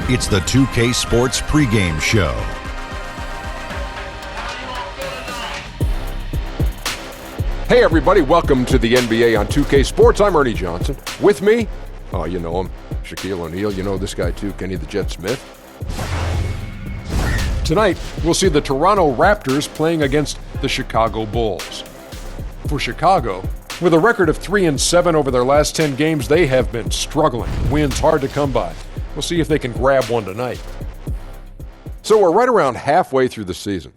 It's the 2K Sports pregame show. Hey everybody, welcome to the NBA on 2K Sports. I'm Ernie Johnson. With me, oh you know him, Shaquille O'Neal. You know this guy too, Kenny the Jet Smith. Tonight, we'll see the Toronto Raptors playing against the Chicago Bulls. For Chicago, with a record of 3-7 over their last 10 games, they have been struggling. Wins hard to come by. We'll see if they can grab one tonight. So we're right around halfway through the season.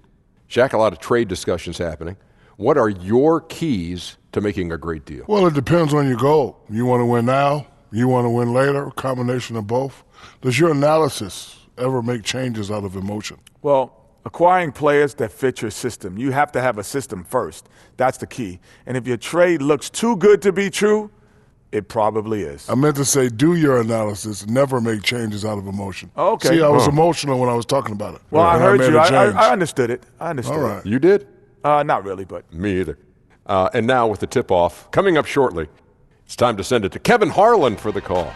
Shaq, a lot of trade discussions happening. What are your keys to making a great deal? Well, it depends on your goal. You want to win now? You want to win later? A combination of both? Does your analysis ever make changes out of emotion? Well, acquiring players that fit your system. You have to have a system first. That's the key. And if your trade looks too good to be true, it probably is. I meant to say do your analysis, never make changes out of emotion. Okay. See, I was emotional when I was talking about it. Well, I heard you. I understood it. I understood All right. it. You did? Not really, but. Me either. And now with the tip-off, coming up shortly, it's time to send it to Kevin Harlan for the call.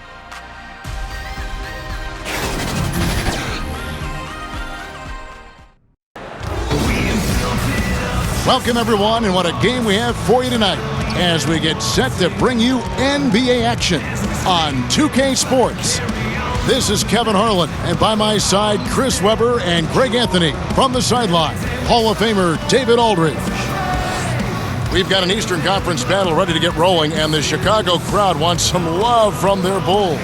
Welcome, everyone, and what a game we have for you tonight as we get set to bring you NBA action on 2K Sports. This is Kevin Harlan, and by my side, Chris Webber and Greg Anthony. From the sideline, Hall of Famer David Aldridge. We've got an Eastern Conference battle ready to get rolling, and the Chicago crowd wants some love from their Bulls.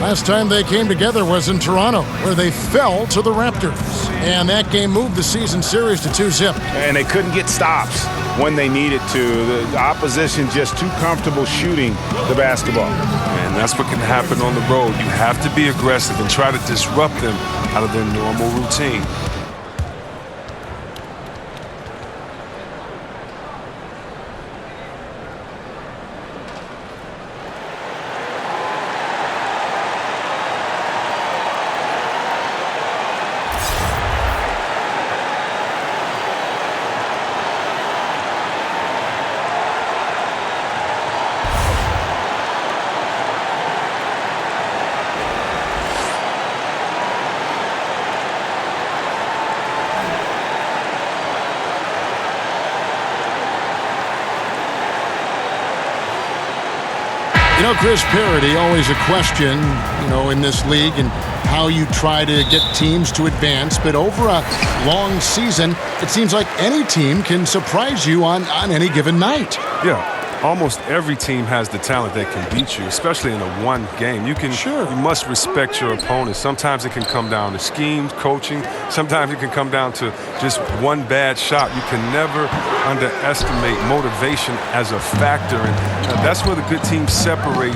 Last time they came together was in Toronto, where they fell to the Raptors. And that game moved the season series to 2-0. And they couldn't get stops when they needed to. The opposition just too comfortable shooting the basketball. And that's what can happen on the road. You have to be aggressive and try to disrupt them out of their normal routine. You know, Chris, parity, always a question, in this league and how you try to get teams to advance. But over a long season, it seems like any team can surprise you on any given night. Yeah. Almost every team has the talent that can beat you, especially in a one game. You must respect your opponent. Sometimes it can come down to schemes, coaching. Sometimes it can come down to just one bad shot. You can never underestimate motivation as a factor, and that's where the good teams separate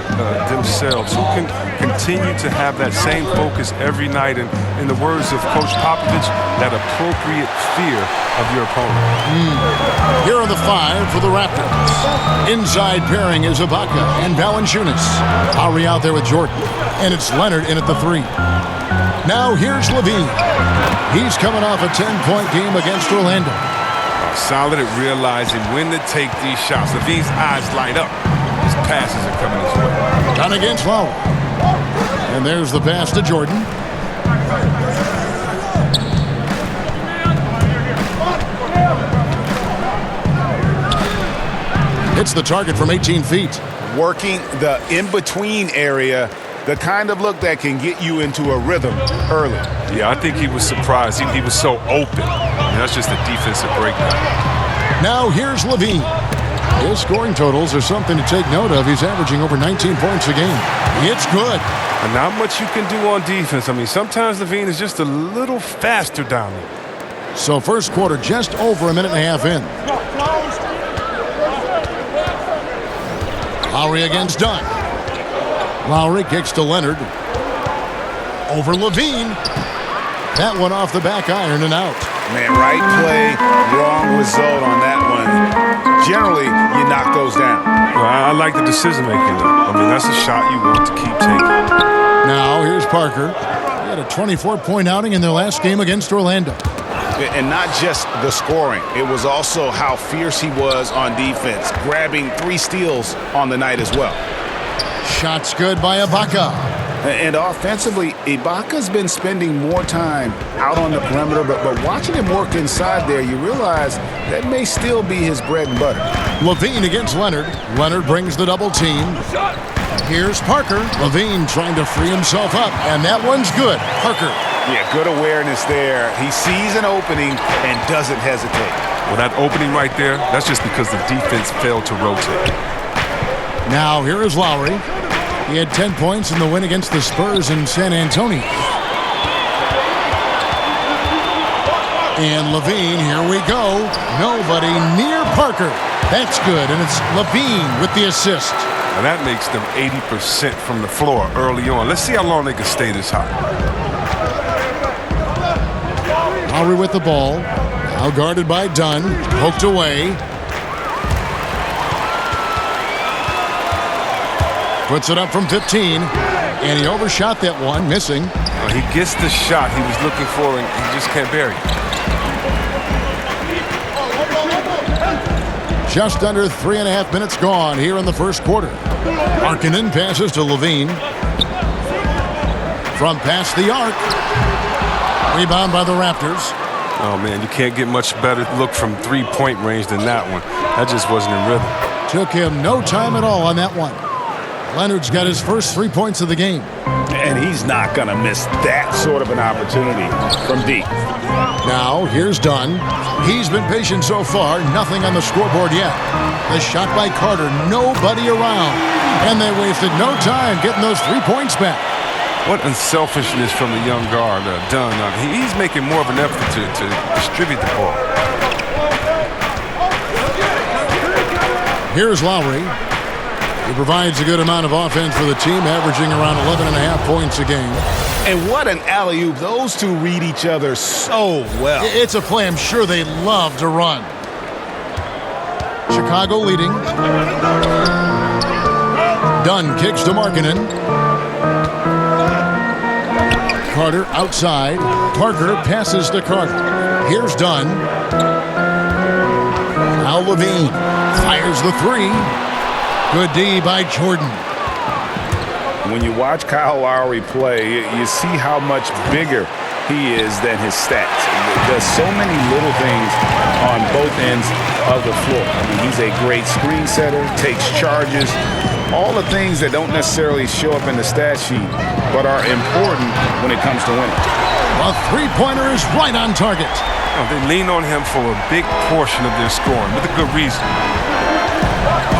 themselves. Who can continue to have that same focus every night, and in the words of Coach Popovich, that appropriate fear of your opponent. Here are the five for the Raptors. Inside pairing is Ibaka and Valanciunas. Lowry out there with Jordan. And it's Leonard in at the three. Now here's LaVine. He's coming off a 10-point game against Orlando. Solid at realizing when to take these shots. LaVine's eyes light up. His passes are coming his way. Done against Lowry. And there's the pass to Jordan. Hits the target from 18 feet. Working the in-between area, the kind of look that can get you into a rhythm early. Yeah, I think he was surprised. He was so open. That's just a defensive breakdown. Now here's LaVine. His scoring totals are something to take note of. He's averaging over 19 points a game. It's good. And not much you can do on defense. I mean, sometimes LaVine is just a little faster down there. So first quarter just over a minute and a half in. Lowry against Dunn. Lowry kicks to Leonard. Over LaVine. That one off the back iron and out. Man, right play, wrong result on that one. Generally, you knock those down. Well, I like the decision making though. I mean, that's a shot you want to keep taking. Now here's Parker. He had a 24-point outing in their last game against Orlando. And not just the scoring. It was also how fierce he was on defense, grabbing 3 steals on the night as well. Shots good by Ibaka. And offensively, Ibaka's been spending more time out on the perimeter, but watching him work inside there, you realize that may still be his bread and butter. Levine against Leonard. Leonard brings the double team. Here's Parker. Levine trying to free himself up, and that one's good. Parker. Yeah, good awareness there. He sees an opening and doesn't hesitate. Well, that opening right there, that's just because the defense failed to rotate. Now here is Lowry. He had 10 points in the win against the Spurs in San Antonio. And Levine, here we go. Nobody near Parker. That's good, and it's Levine with the assist. And that makes them 80% from the floor early on. Let's see how long they can stay this high. Lowry with the ball. Now guarded by Dunn. Poked away. Puts it up from 15. And he overshot that one, missing. He gets the shot he was looking for, and he just can't bury it. Just under 3.5 minutes gone here in the first quarter. Markkanen passes to Levine. From past the arc. Rebound by the Raptors. Oh, man, you can't get much better look from three-point range than that one. That just wasn't in rhythm. Took him no time at all on that one. Leonard's got his first 3 points of the game. And he's not going to miss that sort of an opportunity from deep. Now, here's Dunn. He's been patient so far. Nothing on the scoreboard yet. The shot by Carter. Nobody around. And they wasted no time getting those 3 points back. What unselfishness from the young guard, Dunn. He's making more of an effort to distribute the ball. Here's Lowry. He provides a good amount of offense for the team, averaging around 11.5 points a game. And what an alley-oop. Those two read each other so well. It's a play I'm sure they love to run. Chicago leading. Dunn kicks to Markkanen. Carter outside. Parker passes to Carter. Here's Dunn. Now Levine fires the three. Good D by Jordan. When you watch Kyle Lowry play, you see how much bigger he is than his stats. Does so many little things on both ends of the floor. I mean, he's a great screen setter, takes charges, all the things that don't necessarily show up in the stat sheet, but are important when it comes to winning. A three-pointer is right on target. They lean on him for a big portion of their scoring, with a good reason.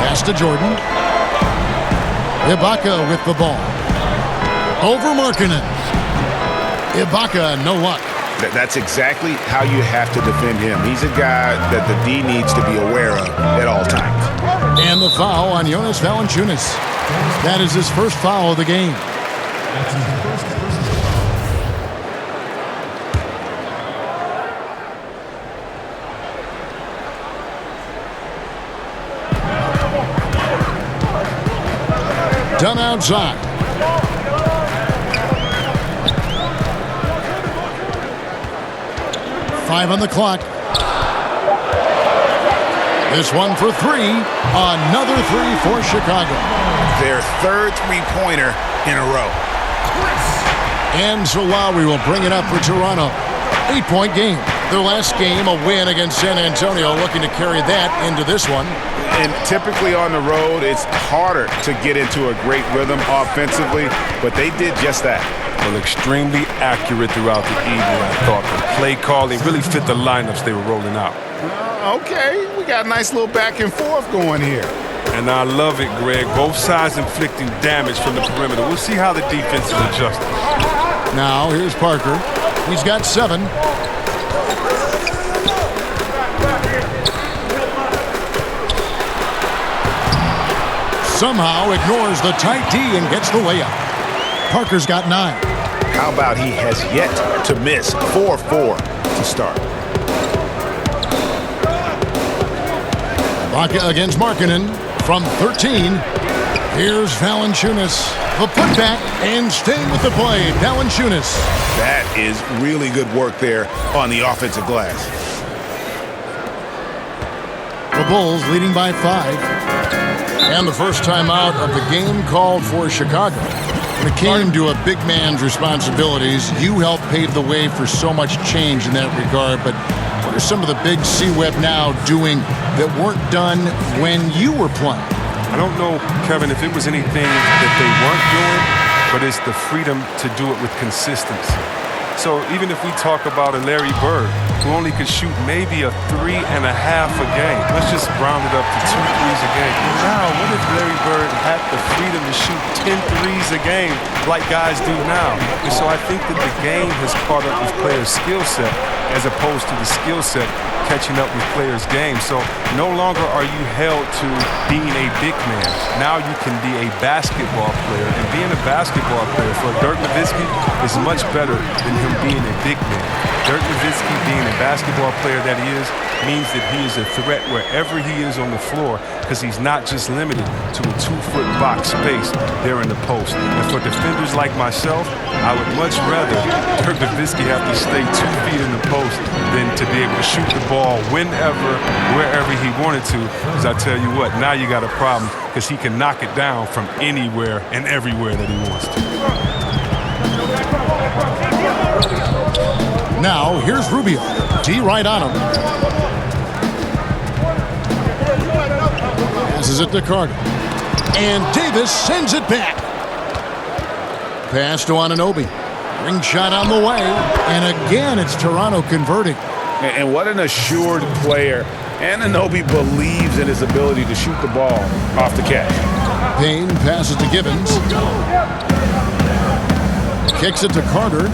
Pass to Jordan. Ibaka with the ball. Over Markkanen. Ibaka, no luck. That's exactly how you have to defend him. He's a guy that the D needs to be aware of at all times. And the foul on Jonas Valanciunas. That is his first foul of the game. Done outside. Five on the clock. This one for three. Another three for Chicago. Their third three-pointer in a row. And so Lowry will bring it up for Toronto. 8-point game. Their last game, a win against San Antonio, looking to carry that into this one. And typically on the road, it's harder to get into a great rhythm offensively, but they did just that. Well, extremely accurate throughout the evening, I thought. The play calling really fit the lineups they were rolling out. Okay, we got a nice little back and forth going here. And I love it, Greg. Both sides inflicting damage from the perimeter. We'll see how the defense is adjusting. Now, here's Parker. He's got 7. Somehow ignores the tight D and gets the layup. Parker's got 9. How about he has yet to miss 4-4 to start. Ibaka against Markkanen from 13. Here's Valanciunas. The putback and staying with the play. Valanciunas. That is really good work there on the offensive glass. The Bulls leading by 5. And the first time out of the game called for Chicago. When it came to a big man's responsibilities, you helped pave the way for so much change in that regard. But what are some of the big C-Web now doing that weren't done when you were playing? I don't know, Kevin, if it was anything that they weren't doing, but it's the freedom to do it with consistency. So even if we talk about a Larry Bird who only could shoot maybe a 3.5 a game, let's just round it up to 2 threes a game. Now, what if Larry Bird had the freedom to shoot 10 threes a game like guys do now? And so I think that the game has caught up with players' skill set as opposed to the skill set catching up with players' games. So no longer are you held to being a big man. Now you can be a basketball player. And being a basketball player for Dirk Nowitzki is much better than him being a big man. Dirk Nowitzki, being a basketball player that he is, means that he is a threat wherever he is on the floor because he's not just limited to a 2-foot box space there in the post. And for defenders like myself, I would much rather Dirk Nowitzki have to stay 2 feet in the post than to be able to shoot the ball whenever, wherever he wanted to. Because I tell you what, now you got a problem because he can knock it down from anywhere and everywhere that he wants to. Now, here's Rubio. D right on him. Passes it to Carter. And Davis sends it back. Pass to Anunoby. Ring shot on the way. And again, it's Toronto converting. And what an assured player. Anunoby believes in his ability to shoot the ball off the catch. Payne passes to Gibbons. Kicks it to Carter.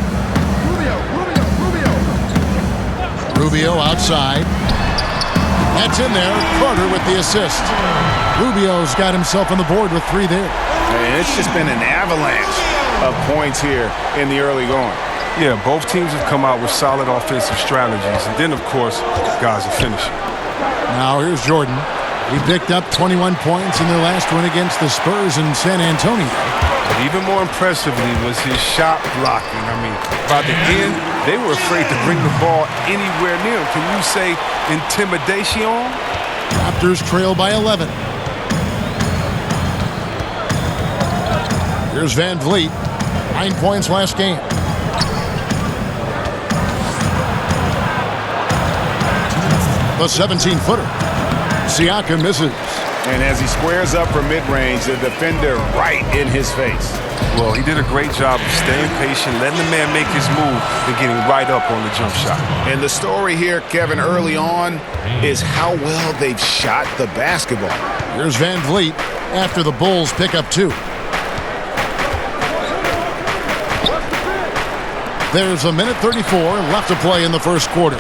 Rubio outside. That's in there. Carter with the assist. Rubio's got himself on the board with 3 there. And it's just been an avalanche of points here in the early going. Yeah, both teams have come out with solid offensive strategies. And then, of course, guys are finishing. Now here's Jordan. He picked up 21 points in their last win against the Spurs in San Antonio. But even more impressively was his shot blocking. I mean, by the end, they were afraid to bring the ball anywhere near him. Can you say intimidation? Raptors trail by 11. Here's Van Vliet. 9 points last game. The 17-footer. Siakam misses. And as he squares up for mid-range, the defender right in his face. Well, he did a great job of staying patient, letting the man make his move, and getting right up on the jump shot. And the story here, Kevin, early on, is how well they've shot the basketball. Here's Van Vliet after the Bulls pick up 2. There's a minute 34 left to play in the first quarter.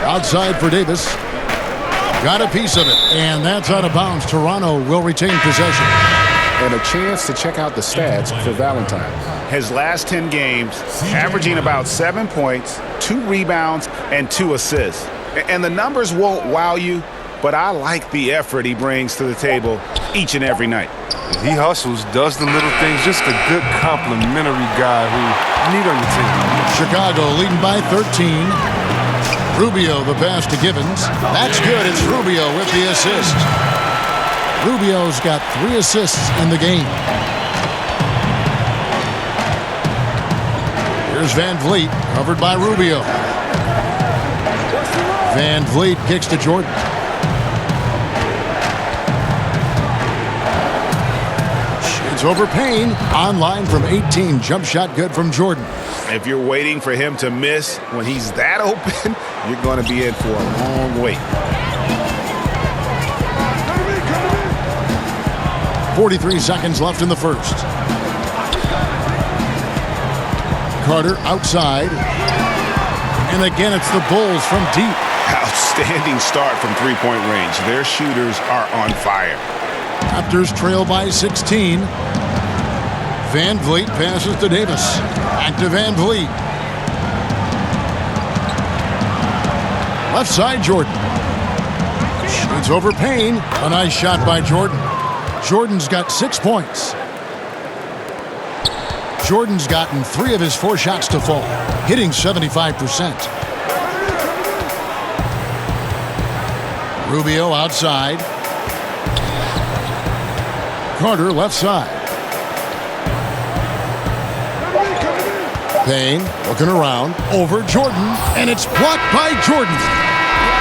Outside for Davis. Got a piece of it, and that's out of bounds. Toronto will retain possession. And a chance to check out the stats for Valentine. His last 10 games, averaging about 7 points, 2 rebounds, and 2 assists. And the numbers won't wow you, but I like the effort he brings to the table each and every night. He hustles, does the little things, just a good complimentary guy who you need on your team. Chicago leading by 13. Rubio, the pass to Gibbons. That's good. It's Rubio with the assist. Rubio's got 3 assists in the game. Here's Van Vliet, covered by Rubio. Van Vliet kicks to Jordan. Shades over Payne. Online from 18. Jump shot good from Jordan. If you're waiting for him to miss when he's that open, you're going to be in for a long wait. 43 seconds left in the first. Carter outside. And again, it's the Bulls from deep. Outstanding start from three-point range. Their shooters are on fire. Raptors trail by 16. Van Vliet passes to Davis. Back to Van Vliet. Left side, Jordan. Shoots over Payne. A nice shot by Jordan. Jordan's got 6 points. Jordan's gotten 3 of his 4 shots to fall, hitting 75%. Rubio outside. Carter left side. Payne looking around over Jordan, and it's blocked by Jordan.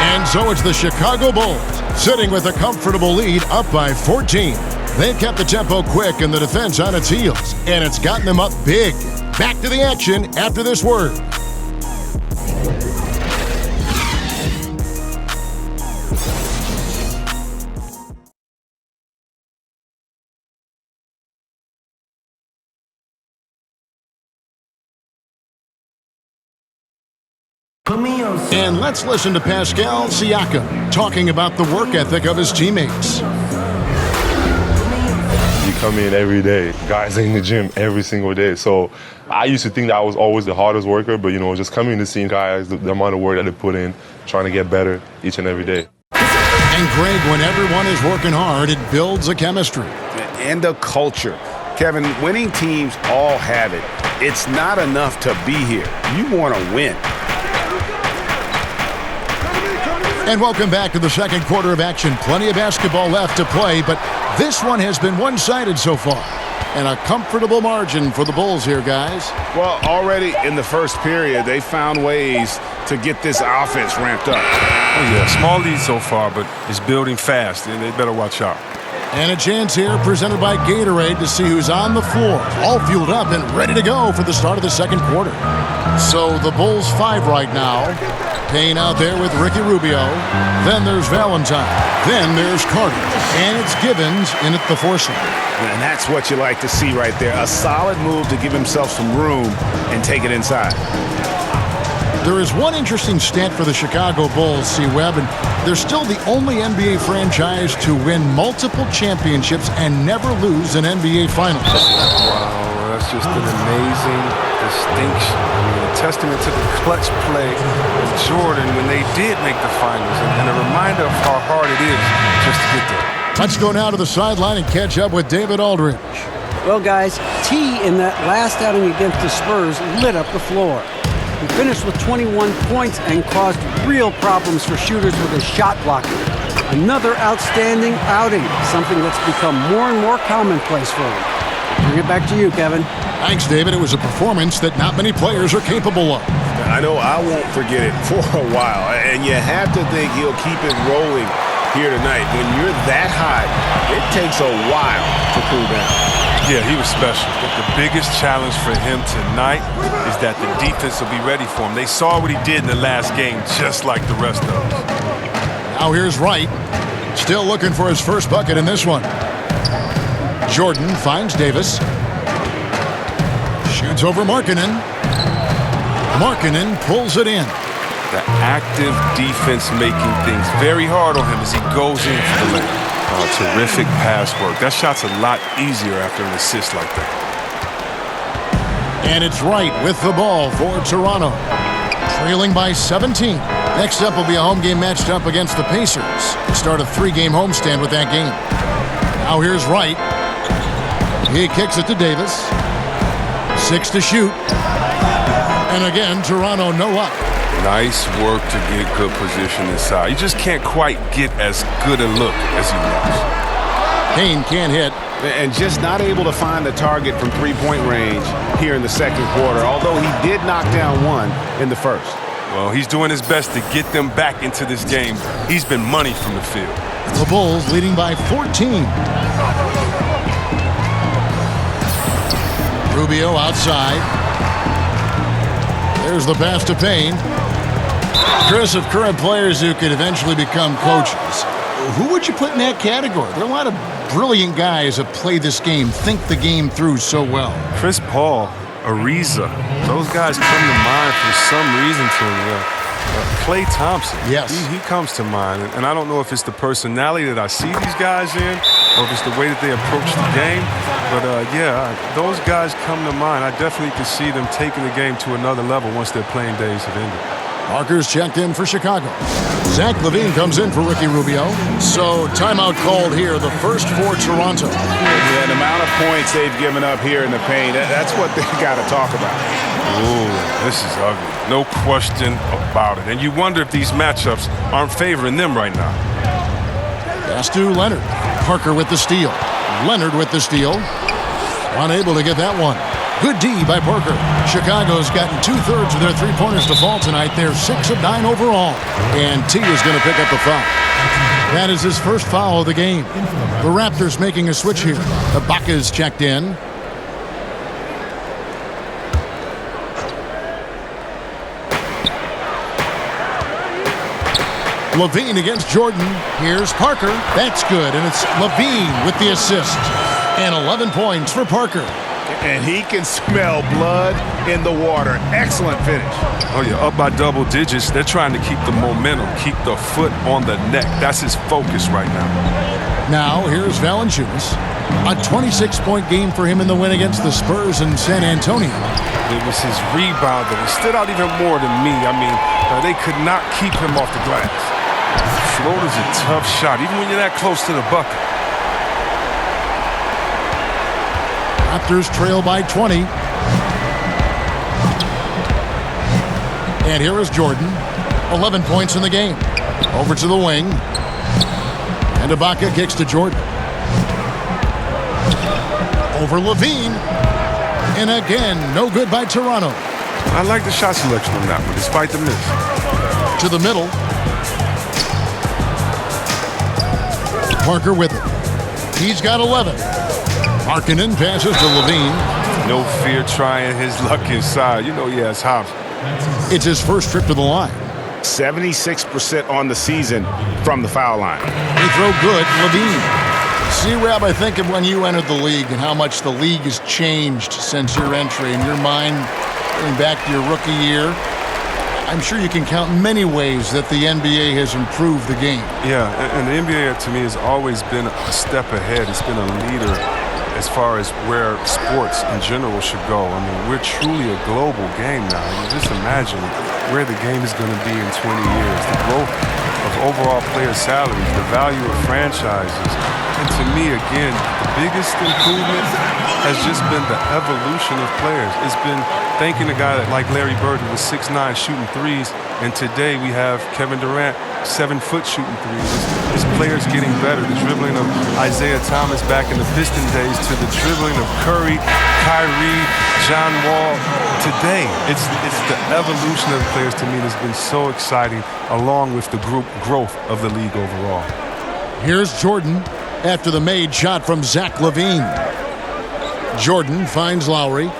And so it's the Chicago Bulls sitting with a comfortable lead up by 14. They've kept the tempo quick and the defense on its heels, and it's gotten them up big. Back to the action after this word. And let's listen to Pascal Siakam talking about the work ethic of his teammates. You come in every day. Guys in the gym every single day. So I used to think that I was always the hardest worker, but, just coming to see guys, the amount of work that they put in, trying to get better each and every day. And, Greg, when everyone is working hard, it builds a chemistry. And a culture. Kevin, winning teams all have it. It's not enough to be here. You want to win. And welcome back to the second quarter of action. Plenty of basketball left to play, but this one has been one-sided so far. And a comfortable margin for the Bulls here, guys. Well, already in the first period, they found ways to get this offense ramped up. Oh, yeah, small lead so far, but it's building fast, and they better watch out. And a chance here presented by Gatorade to see who's on the floor, all fueled up and ready to go for the start of the second quarter. So the Bulls 5 right now. Payne out there with Ricky Rubio. Then there's Valentine. Then there's Carter. And it's Gibbons in at the foursome. And that's what you like to see right there. A solid move to give himself some room and take it inside. There is one interesting stat for the Chicago Bulls, C-Webb, and they're still the only NBA franchise to win multiple championships and never lose an NBA Finals. Wow, that's just an amazing distinction. I mean, a testament to the clutch play of Jordan when they did make the finals, and a reminder of how hard it is just to get there. Let's go now to the sideline and catch up with David Aldridge. Well, guys, T in that last outing against the Spurs lit up the floor. He finished with 21 points and caused real problems for shooters with his shot blocking. Another outstanding outing, something that's become more and more commonplace for him. Bring it back to you, Kevin. Thanks, David. It was a performance that not many players are capable of. I know I won't forget it for a while, and you have to think he'll keep it rolling here tonight. When you're that hot, it takes a while to cool down. Yeah, he was special. But the biggest challenge for him tonight is that the defense will be ready for him. They saw what he did in the last game, just like the rest of us. Now here's Wright. Still looking for his first bucket in this one. Jordan finds Davis. Shoots over Markkanen. Markkanen pulls it in. The active defense making things very hard on him as he goes in for the layup. Terrific pass work. That shot's a lot easier after an assist like that. And it's Wright with the ball for Toronto. Trailing by 17. Next up will be a home game matched up against the Pacers. The start of 3-game homestand with that game. Now here's Wright. He kicks it to Davis. 6 to shoot. And again, Toronto no up. Nice work to get good position inside. You just can't quite get as good a look as he was. Payne can't hit. And just not able to find the target from three-point range here in the second quarter, although he did knock down one in the first. Well, he's doing his best to get them back into this game. He's been money from the field. The Bulls leading by 14. Rubio outside. There's the pass to Payne. Chris, of current players who could eventually become coaches, who would you put in that category? There are a lot of brilliant guys that play this game, think the game through so well. Chris Paul, Ariza, those guys come to mind for some reason to me. Klay Thompson, yes, he comes to mind, and I don't know if it's the personality that I see these guys in, or if it's the way that they approach the game. But yeah, those guys come to mind. I definitely can see them taking the game to another level once their playing days have ended. Markers checked in for Chicago. Zach LaVine comes in for Ricky Rubio. So timeout called here, the first for Toronto. Yeah, the amount of points they've given up here in the paint, that's what they've got to talk about. Ooh, this is ugly. No question about it. And you wonder if these matchups aren't favoring them right now. Pass to Leonard. Parker with the steal. Leonard with the steal. Unable to get that one. Good D by Parker. Chicago's gotten 2/3 of their three-pointers to fall tonight. They're 6 of 9 overall. And T is going to pick up a foul. That is his first foul of the game. The Raptors making a switch here. Ibaka's checked in. Levine against Jordan. Here's Parker. That's good, and it's Levine with the assist. And 11 points for Parker. And he can smell blood in the water. Excellent finish. Oh, yeah, up by double digits. They're trying to keep the momentum, keep the foot on the neck. That's his focus right now. Now, here's Valanciunas. A 26-point game for him in the win against the Spurs in San Antonio. It was his rebound that stood out even more to me. I mean, they could not keep him off the glass. Floater's a tough shot, even when you're that close to the bucket. Raptors trail by 20. And here is Jordan. 11 points in the game. Over to the wing. And Ibaka kicks to Jordan. Over Levine. And again, no good by Toronto. I like the shot selection on that one, despite the miss. To the middle. Parker with it. He's got 11. Markkanen passes to Levine. No fear trying his luck inside. You know he has hops. It's his first trip to the line. 76% on the season from the foul line. They throw good, Levine. See, Rab, I think of when you entered the league and how much the league has changed since your entry. In your mind, going back to your rookie year, I'm sure you can count many ways that the NBA has improved the game. Yeah, and the NBA to me has always been a step ahead. It's been a leader as far as where sports in general should go. I mean, we're truly a global game now. You just imagine where the game is going to be in 20 years. The growth of overall player salaries, the value of franchises. And to me, again, the biggest improvement has just been the evolution of players. It's been thanking a guy like Larry Bird, who was 6'9", shooting threes, and today we have Kevin Durant, 7-foot shooting threes. It's players getting better. The dribbling of Isaiah Thomas back in the Piston days to the dribbling of Curry, Kyrie, John Wall. Today, it's the evolution of the players to me that's been so exciting, along with the group growth of the league overall. Here's Jordan after the made shot from Zach LaVine. Jordan finds Lowry.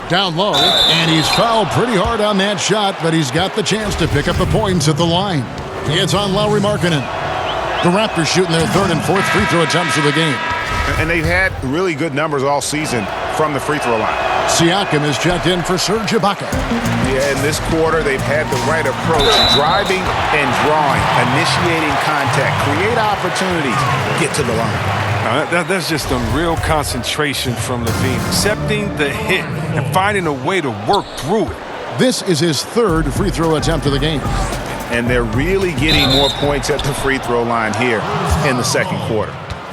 Down low, and he's fouled pretty hard on that shot, but he's got the chance to pick up the points at the line. It's on Lauri Markkanen. The Raptors shooting their third and fourth free throw attempts of the game. And they've had really good numbers all season from the free throw line. Siakam is checked in for Serge Ibaka. Yeah, in this quarter, they've had the right approach. Driving and drawing, initiating contact, create opportunities, get to the line. That's just a real concentration from Levine, accepting the hit and finding a way to work through it. This is his third free throw attempt of the game. And they're really getting more points at the free throw line here in the second quarter.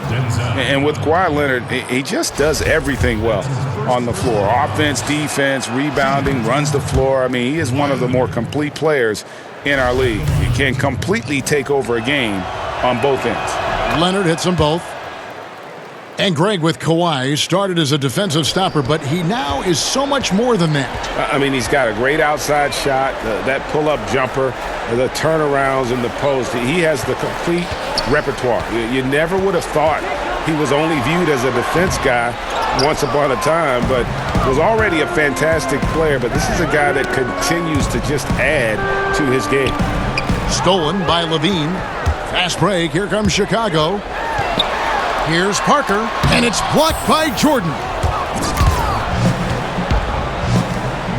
And with Kawhi Leonard, he just does everything well on the floor. Offense, defense, rebounding, runs the floor. I mean, he is one of the more complete players in our league. He can completely take over a game on both ends. Leonard hits them both. And Greg with Kawhi started as a defensive stopper, but he now is so much more than that. I mean, he's got a great outside shot, that pull-up jumper, the turnarounds in the post. He has the complete repertoire. You never would have thought he was only viewed as a defense guy once upon a time, but was already a fantastic player. But this is a guy that continues to just add to his game. Stolen by Levine. Fast break. Here comes Chicago. Here's Parker, and it's blocked by Jordan.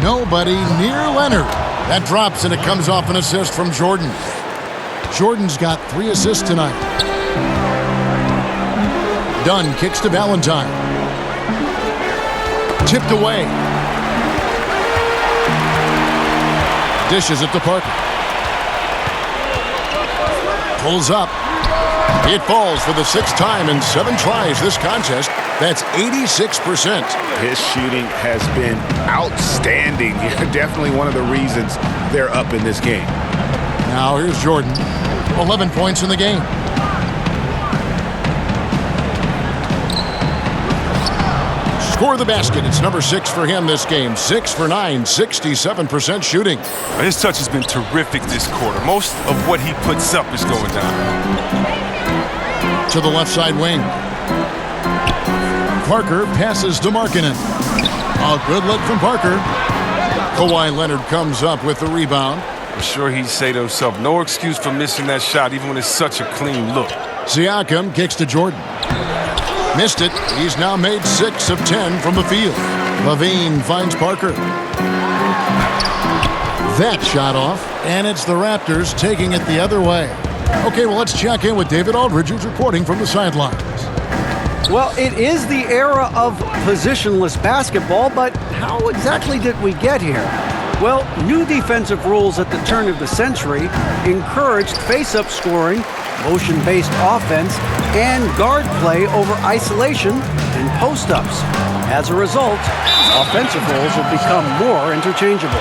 Nobody near Leonard. That drops, and it comes off an assist from Jordan. Jordan's got 3 assists tonight. Dunn kicks to Valentine. Tipped away. Dishes it to Parker. Pulls up. It falls for the 6th time in 7 tries this contest. That's 86%. His shooting has been outstanding. Definitely one of the reasons they're up in this game. Now here's Jordan. 11 points in the game. score the basket. It's number 6 for him this game. 6 for 9, 67% shooting. His touch has been terrific this quarter. Most of what he puts up is going down. To the left side wing. Parker passes to Markkanen. A good look from Parker. Kawhi Leonard comes up with the rebound. I'm sure he'd say to himself, no excuse for missing that shot, even when it's such a clean look. Siakam kicks to Jordan. Missed it. He's now made 6 of 10 from the field. Levine finds Parker. That shot off, and it's the Raptors taking it the other way. Okay, well, let's check in with David Aldridge, who's reporting from the sidelines. Well, it is the era of positionless basketball, but how exactly did we get here? Well, new defensive rules at the turn of the century encouraged face-up scoring, motion-based offense, and guard play over isolation and post-ups. As a result, offensive roles have become more interchangeable.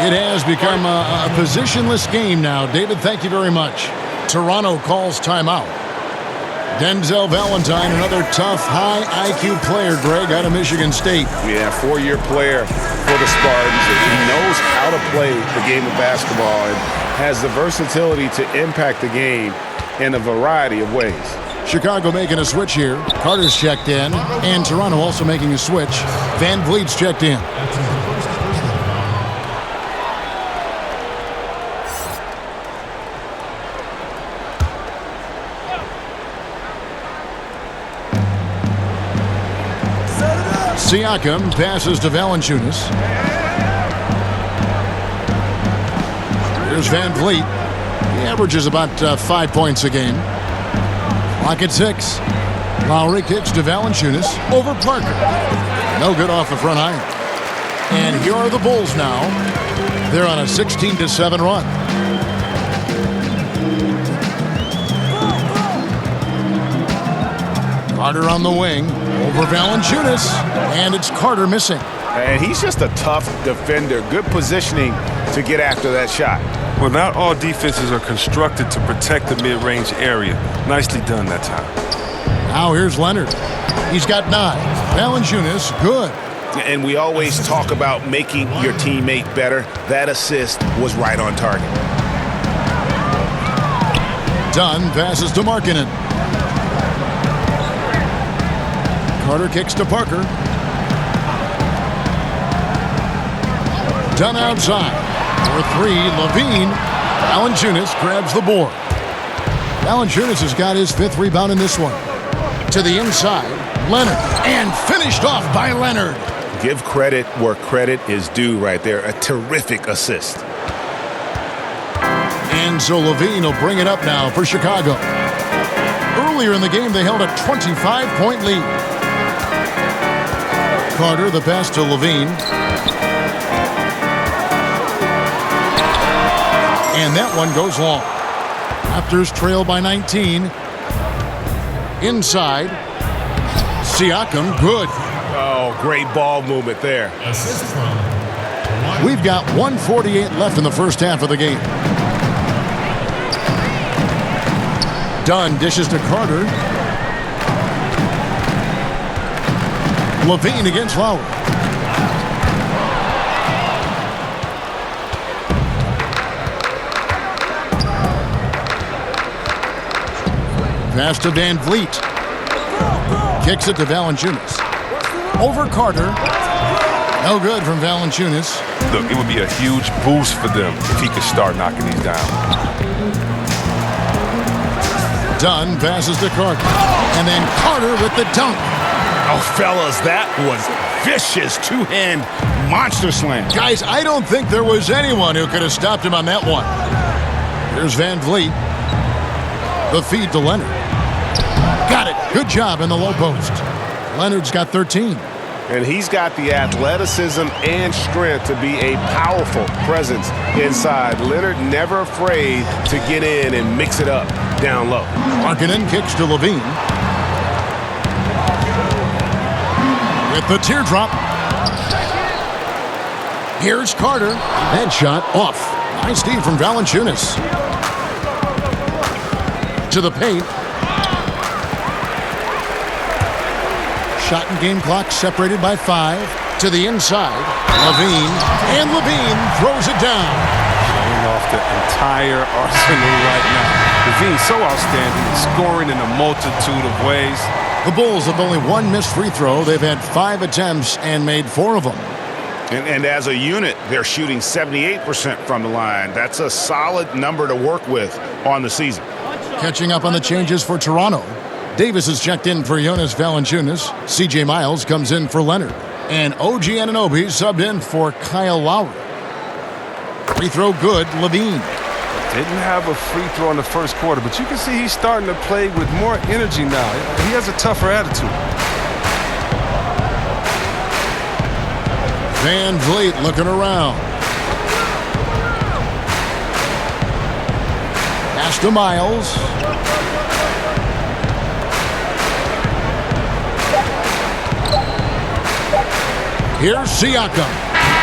It has become a positionless game now. David, thank you very much. Toronto calls timeout. Denzel Valentine, another tough, high IQ player, Greg, out of Michigan State. Yeah, 4-year player for the Spartans. He knows how to play the game of basketball and has the versatility to impact the game in a variety of ways. Chicago making a switch here. Carter's checked in, and Toronto also making a switch. Van Vliet's checked in. Siakam passes to Valanciunas. Here's Van Vliet. He averages about 5 points a game. Clock at 6. Lowry kicks to Valanciunas over Parker. No good off the front iron. And here are the Bulls now. They're on a 16-7 run. Carter on the wing over Valanciunas, and it's Carter missing. And he's just a tough defender. Good positioning to get after that shot. Well, not all defenses are constructed to protect the mid-range area. Nicely done that time. Now here's Leonard. He's got 9. Valanciunas, good. And we always talk about making your teammate better. That assist was right on target. Dunn passes to Markkanen. Carter kicks to Parker. Dunn outside. For 3, Levine. Valanciunas grabs the board. Valanciunas has got his 5th rebound in this one. To the inside, Leonard. And finished off by Leonard. Give credit where credit is due right there. A terrific assist. And so Levine will bring it up now for Chicago. Earlier in the game, they held a 25-point lead. Carter, the pass to Levine. And that one goes long. Raptors trail by 19. Inside. Siakam, good. Oh, great ball movement there. We've got 1:48 left in the first half of the game. Dunn dishes to Carter. Levine against Lowry. Pass to Van Vliet. Kicks it to Valanciunas. Over Carter. No good from Valanciunas. Look, it would be a huge boost for them if he could start knocking these down. Dunn passes to Carter. And then Carter with the dunk. Oh, fellas, that was vicious two-hand monster slam. Guys, I don't think there was anyone who could have stopped him on that one. Here's Van Vliet. The feed to Leonard. Got it. Good job in the low post. Leonard's got 13. And he's got the athleticism and strength to be a powerful presence inside. Leonard never afraid to get in and mix it up down low. Markkanen kicks to Levine. With the teardrop. Here's Carter. That shot off. Nice D from Valanciunas. To the paint. Shot and game clock separated by 5. To the inside. Levine. And Levine throws it down. Showing off the entire arsenal right now. Levine's so outstanding, scoring in a multitude of ways. The Bulls have only one missed free throw. They've had 5 attempts and made 4 of them. And as a unit, they're shooting 78% from the line. That's a solid number to work with on the season. Catching up on the changes for Toronto. Davis is checked in for Jonas Valanciunas. C.J. Miles comes in for Leonard. And OG Anunoby subbed in for Kyle Lowry. Free throw good, Levine. Didn't have a free throw in the first quarter, but you can see he's starting to play with more energy now. He has a tougher attitude. Van Vliet looking around. Pass to Miles. Here's Siakam.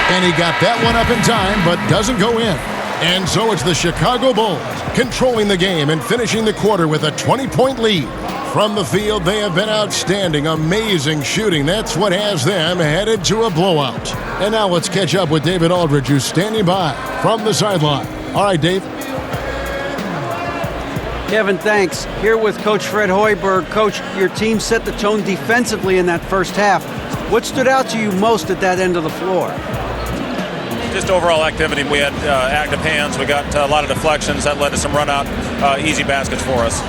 And he got that one up in time, but doesn't go in. And so it's the Chicago Bulls controlling the game and finishing the quarter with a 20-point lead. From the field, they have been outstanding, amazing shooting. That's what has them headed to a blowout. And now let's catch up with David Aldridge, who's standing by from the sideline. All right, Dave. Kevin, thanks. Here with Coach Fred Hoiberg. Coach, your team set the tone defensively in that first half. What stood out to you most at that end of the floor? Just overall activity. We had active hands. We got a lot of deflections. That led to some run-out, easy baskets for us.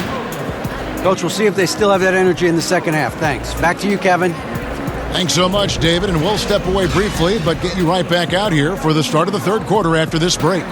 Coach, we'll see if they still have that energy in the second half. Thanks. Back to you, Kevin. Thanks so much, David. And we'll step away briefly, but get you right back out here for the start of the third quarter after this break.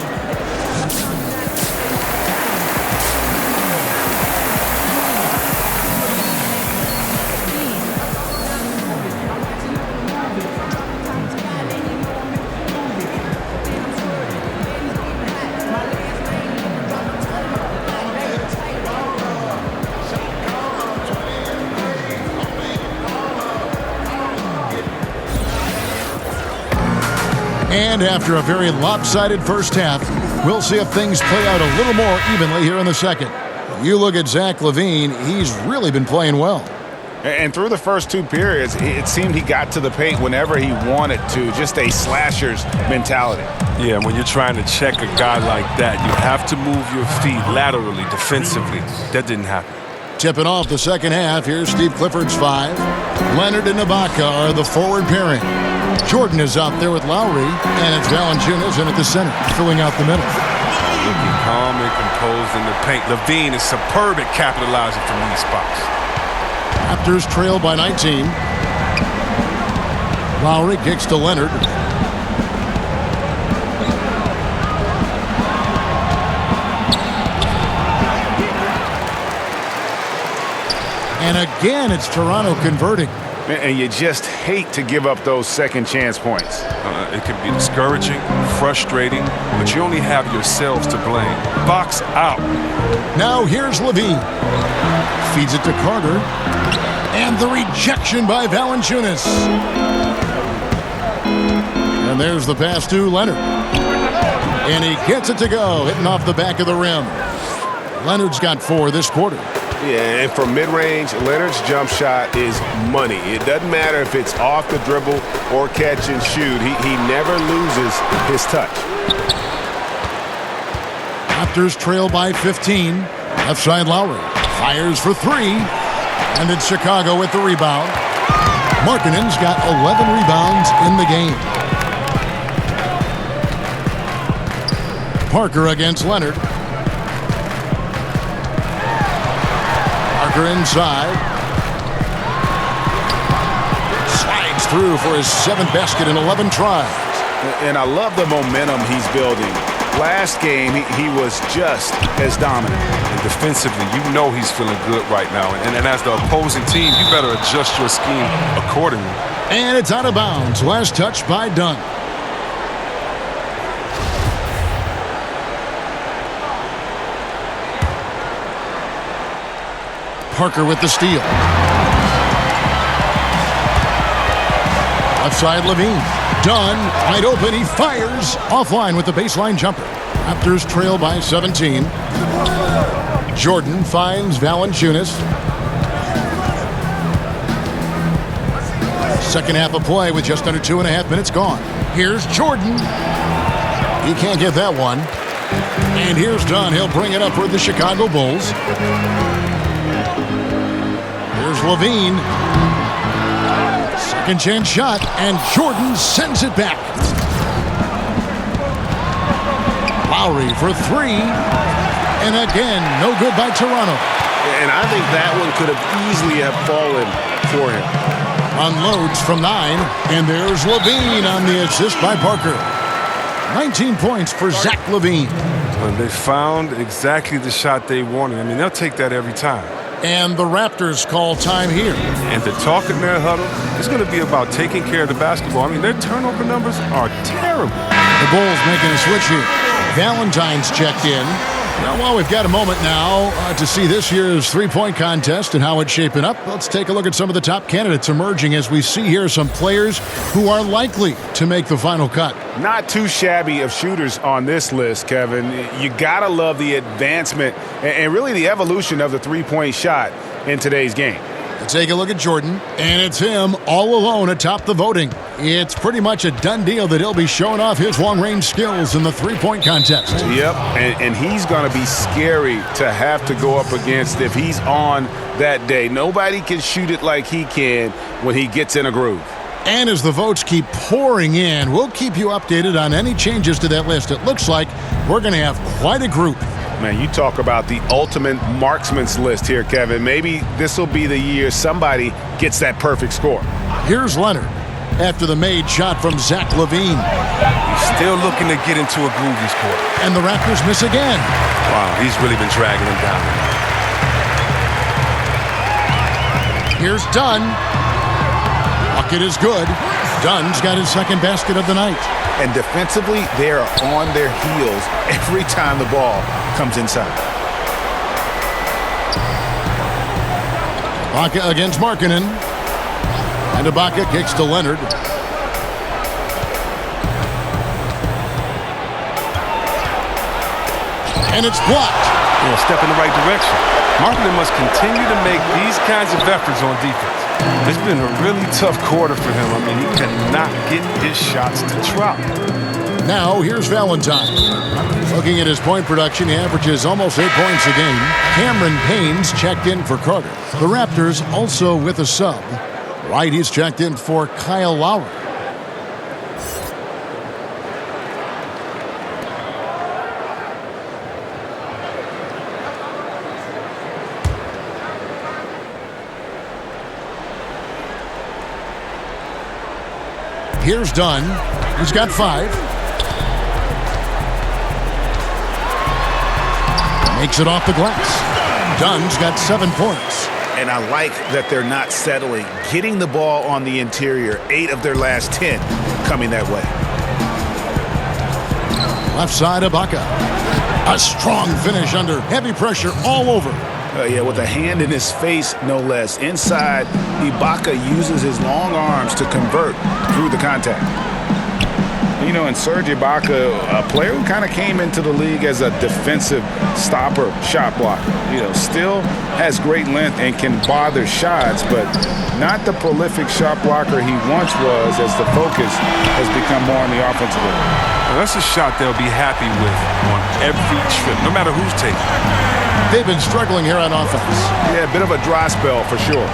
And after a very lopsided first half, we'll see if things play out a little more evenly here in the second. You look at Zach LaVine, he's really been playing well. And through the first 2 periods, it seemed he got to the paint whenever he wanted to, just a slasher's mentality. Yeah, when you're trying to check a guy like that, you have to move your feet laterally, defensively. That didn't happen. Tipping off the second half, here's Steve Clifford's 5. Leonard and Ibaka are the forward pairing. Jordan is out there with Lowry, and it's Valanciunas in at the center, filling out the middle. Looking calm and composed in the paint. LaVine is superb at capitalizing from these spots. Raptors trail by 19. Lowry kicks to Leonard. And again, it's Toronto converting. And you just hate to give up those second chance points. It can be discouraging, frustrating, but you only have yourselves to blame. Box out. Now here's LaVine. Feeds it to Carter. And the rejection by Valanciunas. And there's the pass to Leonard. And he gets it to go, hitting off the back of the rim. Leonard's got 4 this quarter. Yeah, and from mid-range, Leonard's jump shot is money. It doesn't matter if it's off the dribble or catch and shoot. He never loses his touch. Raptors trail by 15. Left side Lowry fires for 3. And it's Chicago with the rebound. Markkanen's got 11 rebounds in the game. Parker against Leonard. Inside. Slides through for his 7th basket in 11 tries. And I love the momentum he's building. Last game, he was just as dominant. And defensively, you know he's feeling good right now. And as the opposing team, you better adjust your scheme accordingly. And it's out of bounds. Last touch by Dunn. Parker with the steal. Left side Levine. Dunn, wide open, he fires. Offline with the baseline jumper. Raptors trail by 17. Jordan finds Valanciunas. Second half of play with just under 2.5 minutes gone. Here's Jordan. He can't get that one. And here's Dunn. He'll bring it up for the Chicago Bulls. Here's Levine. Second chance shot, and Jordan sends it back. Lowry for three. And again, no good by Toronto. And I think that one could have easily have fallen for him. Unloads from 9, and there's Levine on the assist by Parker. 19 points for Zach Levine. And they found exactly the shot they wanted. I mean, they'll take that every time. And the Raptors call time here. And the talk in their huddle is going to be about taking care of the basketball. I mean, their turnover numbers are terrible. The Bulls making a switch here. Valentine's checked in. Well, we've got a moment now to see this year's three-point contest and how it's shaping up. Let's take a look at some of the top candidates emerging as we see here some players who are likely to make the final cut. Not too shabby of shooters on this list, Kevin. You got to love the advancement and really the evolution of the three-point shot in today's game. Let's take a look at Jordan, and it's him all alone atop the voting. It's pretty much a done deal that he'll be showing off his long-range skills in the three-point contest. Yep, and he's going to be scary to have to go up against if he's on that day. Nobody can shoot it like he can when he gets in a groove. And as the votes keep pouring in, we'll keep you updated on any changes to that list. It looks like we're going to have quite a group. Man, you talk about the ultimate marksman's list here, Kevin. Maybe this will be the year somebody gets that perfect score. Here's Leonard after the made shot from Zach Levine. He's still looking to get into a groove this quarter. And the Raptors miss again. Wow, he's really been dragging him down. Here's Dunn. Bucket is good. Dunn's got his second basket of the night. And defensively, they are on their heels every time the ball comes inside. Ibaka against Markkanen. And Ibaka kicks to Leonard. And it's blocked. A step in the right direction. Markkanen must continue to make these kinds of efforts on defense. It's been a really tough quarter for him. I mean, he cannot get his shots to drop. Now, here's Valentine. Looking at his point production, he averages almost 8 points a game. Cameron Payne's checked in for Carter. The Raptors also with a sub. Right, he's checked in for Kyle Lowry. Here's Dunn. He's got 5. Makes it off the glass. Dunn's got 7 points. And I like that they're not settling. Getting the ball on the interior, 8 of their last 10 coming that way. Left side, Ibaka. A strong finish under heavy pressure all over. Yeah, with a hand in his face, no less. Inside, Ibaka uses his long arms to convert through the contact. You know, and Serge Ibaka, a player who kind of came into the league as a defensive stopper, shot blocker. You know, still has great length and can bother shots, but not the prolific shot blocker he once was as the focus has become more on the offensive end. Well, that's a shot they'll be happy with on every trip, no matter who's taking it. They've been struggling here on offense. Yeah, a bit of a dry spell for sure.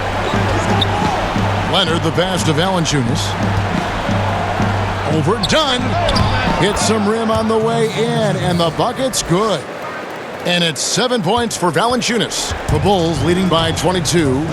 Leonard, the pass to Valanciunas. Overdone. Hits some rim on the way in, and the bucket's good. And it's 7 points for Valanciunas. The Bulls leading by 22.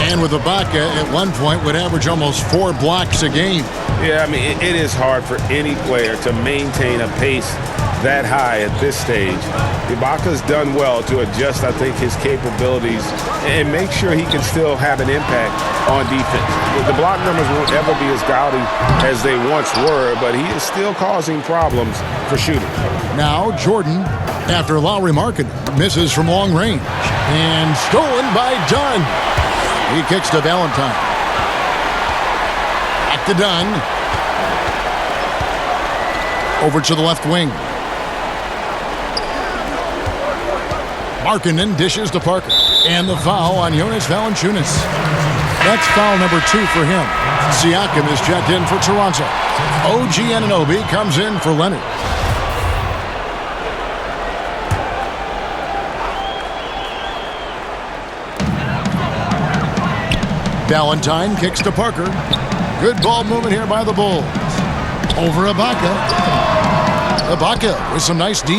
And with Ibaka at one point would average almost 4 blocks a game. Yeah, I mean, it is hard for any player to maintain a pace that high at this stage. Ibaka's done well to adjust, I think, his capabilities and make sure he can still have an impact on defense. The block numbers won't ever be as gaudy as they once were, but he is still causing problems for shooting. Now Jordan, after Lowry Markkanen, misses from long range. And stolen by Dunn. He kicks to Valentine. Back to Dunn. Over to the left wing. Markkanen dishes to Parker. And the foul on Jonas Valanciunas. That's foul number 2 for him. Siakam is checked in for Toronto. OG Anunoby comes in for Leonard. Valentine kicks to Parker. Good ball movement here by the Bulls. Over Ibaka. Ibaka with some nice D.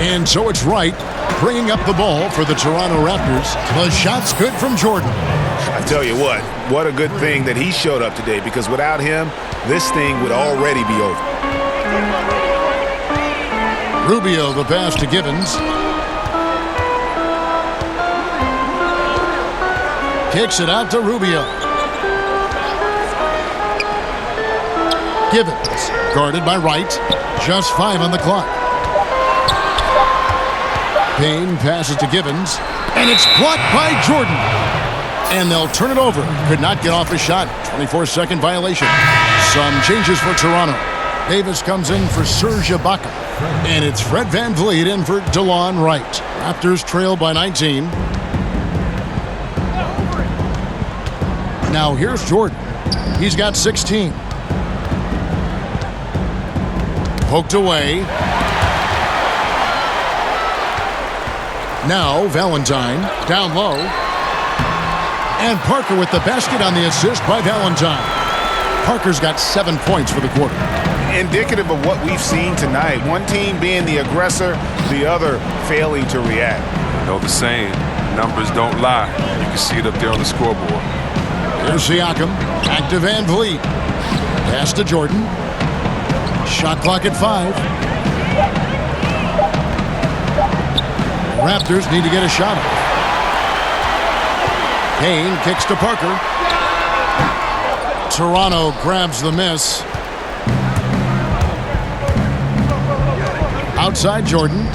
And so it's Wright bringing up the ball for the Toronto Raptors. The shot's good from Jordan. I tell you what a good thing that he showed up today, because without him, this thing would already be over. Rubio the pass to Givens. Kicks it out to Rubio. Givens guarded by Wright. Just 5 on the clock. Payne passes to Givens, and it's blocked by Jordan. And they'll turn it over. Could not get off a shot. 24-second violation. Some changes for Toronto. Davis comes in for Serge Ibaka. And it's Fred VanVleet in for DeLon Wright. Raptors trail by 19. Now here's Jordan. He's got 16. Poked away. Now Valentine down low. And Parker with the basket on the assist by Valentine. Parker's got 7 points for the quarter. Indicative of what we've seen tonight. One team being the aggressor, the other failing to react. You know the saying, numbers don't lie. You can see it up there on the scoreboard. Here's Siakam. Back to VanVleet. Pass to Jordan. Shot clock at 5. Raptors need to get a shot off. Payne kicks to Parker. Toronto grabs the miss. Outside Jordan.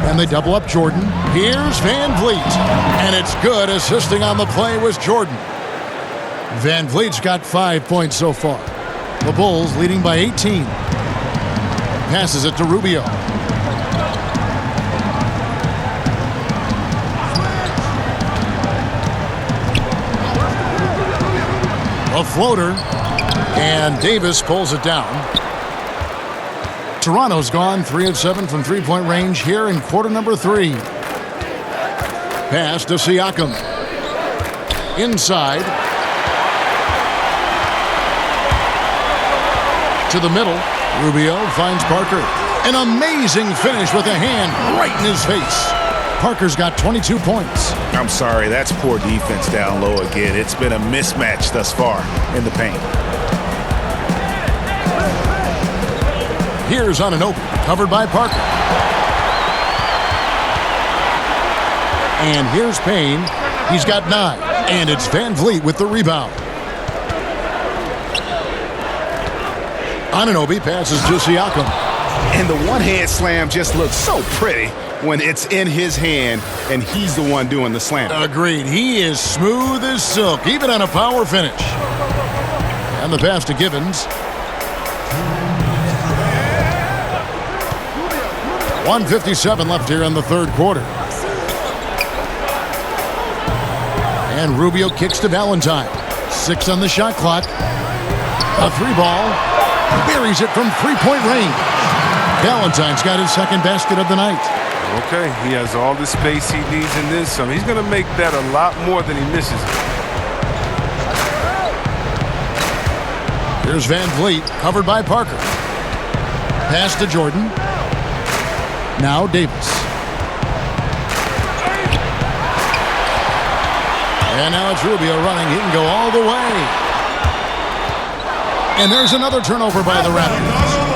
And they double up Jordan. Here's VanVleet. And it's good. Assisting on the play was Jordan. VanVleet's got 5 points so far. The Bulls leading by 18. Passes it to Rubio. A floater. And Davis pulls it down. Toronto's gone 3 of 7 from three-point range here in quarter number 3. Pass to Siakam. Inside. To the middle. Rubio finds Parker. An amazing finish with a hand right in his face. Parker's got 22 points. I'm sorry, that's poor defense down low again. It's been a mismatch thus far in the paint. Here's Anunoby, covered by Parker. And here's Payne. He's got 9. And it's VanVleet with the rebound. Anunoby passes to Siakam. And the one-hand slam just looks so pretty when it's in his hand and he's the one doing the slam. Agreed. He is smooth as silk, even on a power finish. And the pass to Givens. 1:57 left here in the third quarter. And Rubio kicks to Valentine. 6 on the shot clock. A 3-ball. Buries it from three-point range. Valentine's got his second basket of the night. Okay, he has all the space he needs in this. He's going to make that a lot more than he misses. Here's VanVleet, covered by Parker. Pass to Jordan. Now Davis. And now it's Rubio running. He can go all the way. And there's another turnover by the Raptors.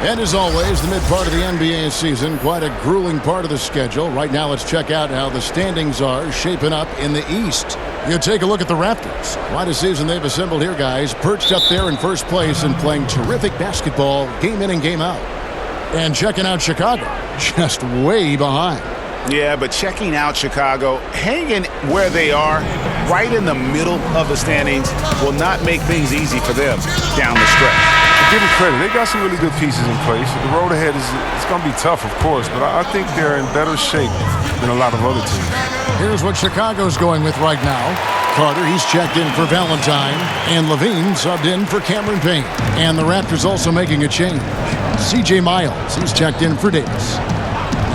And as always, the mid part of the NBA season, quite a grueling part of the schedule. Right now, let's check out how the standings are shaping up in the East. You take a look at the Raptors. Quite a season they've assembled here, guys. Perched up there in first place and playing terrific basketball game in and game out. And checking out Chicago, just way behind. Yeah, but checking out Chicago, hanging where they are, right in the middle of the standings, will not make things easy for them down the stretch. give them credit. They got some really good pieces in place. The road ahead it's going to be tough, of course, but I think they're in better shape than a lot of other teams. Here's what Chicago's going with right now. Carter, he's checked in for Valentine, and Levine subbed in for Cameron Payne. And the Raptors also making a change. C.J. Miles, he's checked in for Davis.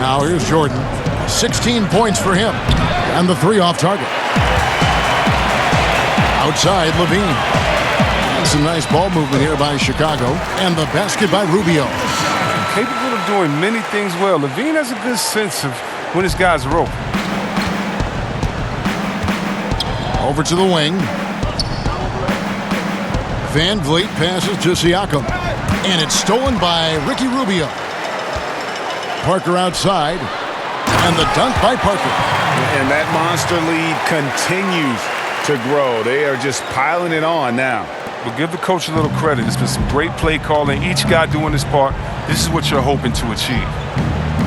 Now here's Jordan. 16 points for him. And the 3 off target. Outside, Levine. Some nice ball movement here by Chicago. And the basket by Rubio. Capable of doing many things well. Levine has a good sense of when his guys are open. Over to the wing. Van Vliet passes to Siakam. And it's stolen by Ricky Rubio. Parker outside. And the dunk by Parker. And that monster lead continues to grow. They are just piling it on now. But give the coach a little credit. It's been some great play calling. Each guy doing his part. This is what you're hoping to achieve.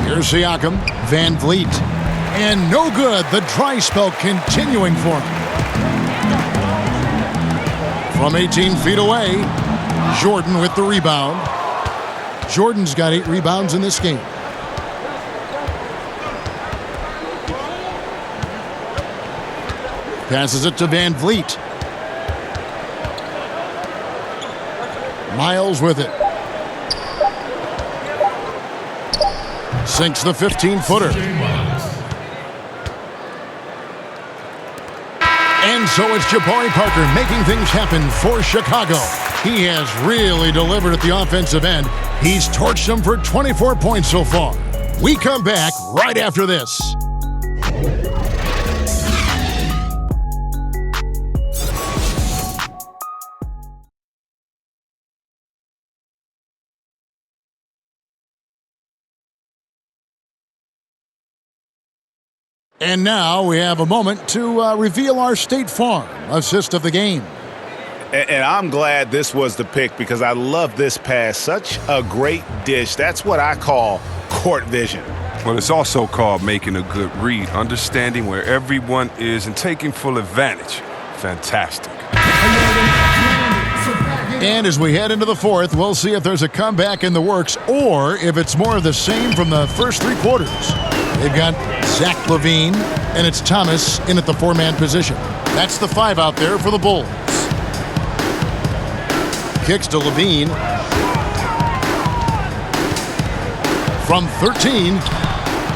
Here's Siakam. Van Vliet. And no good. The dry spell continuing for him. From 18 feet away, Jordan with the rebound. Jordan's got 8 rebounds in this game. Passes it to Van Vliet. Miles with it. Sinks the 15-footer. And so it's Jabari Parker making things happen for Chicago. He has really delivered at the offensive end. He's torched them for 24 points so far. We come back right after this. And now we have a moment to reveal our State Farm assist of the game. And I'm glad this was the pick because I love this pass. Such a great dish. That's what I call court vision. Well, it's also called making a good read, understanding where everyone is and taking full advantage. Fantastic. And as we head into the fourth, we'll see if there's a comeback in the works or if it's more of the same from the first 3 quarters. They've got Zach LaVine, and it's Thomas in at the 4-man position. That's the 5 out there for the Bulls. Kicks to LaVine. From 13,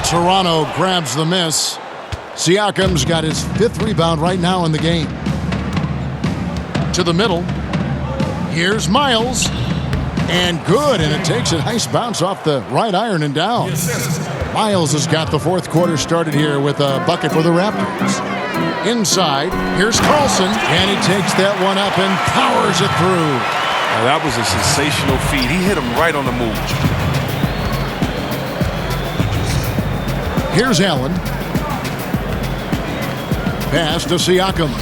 Toronto grabs the miss. Siakam's got his 5th rebound right now in the game. To the middle. Here's Miles. And good, and it takes a nice bounce off the right iron and down. Miles has got the 4th quarter started here with a bucket for the Raptors. Inside, here's Carlson, and he takes that one up and powers it through. Now, that was a sensational feed. He hit him right on the move. Here's Allen. Pass to Siakam.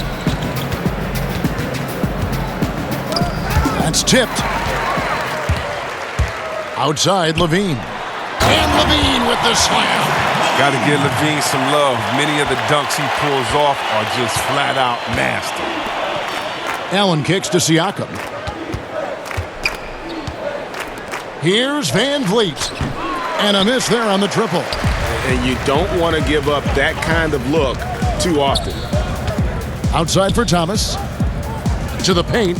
That's tipped. Outside, LaVine. And LaVine with the slam. Got to give LaVine some love. Many of the dunks he pulls off are just flat out nasty. Allen kicks to Siakam. Here's Van Vliet. And a miss there on the triple. And you don't want to give up that kind of look too often. Outside for Thomas. To the paint.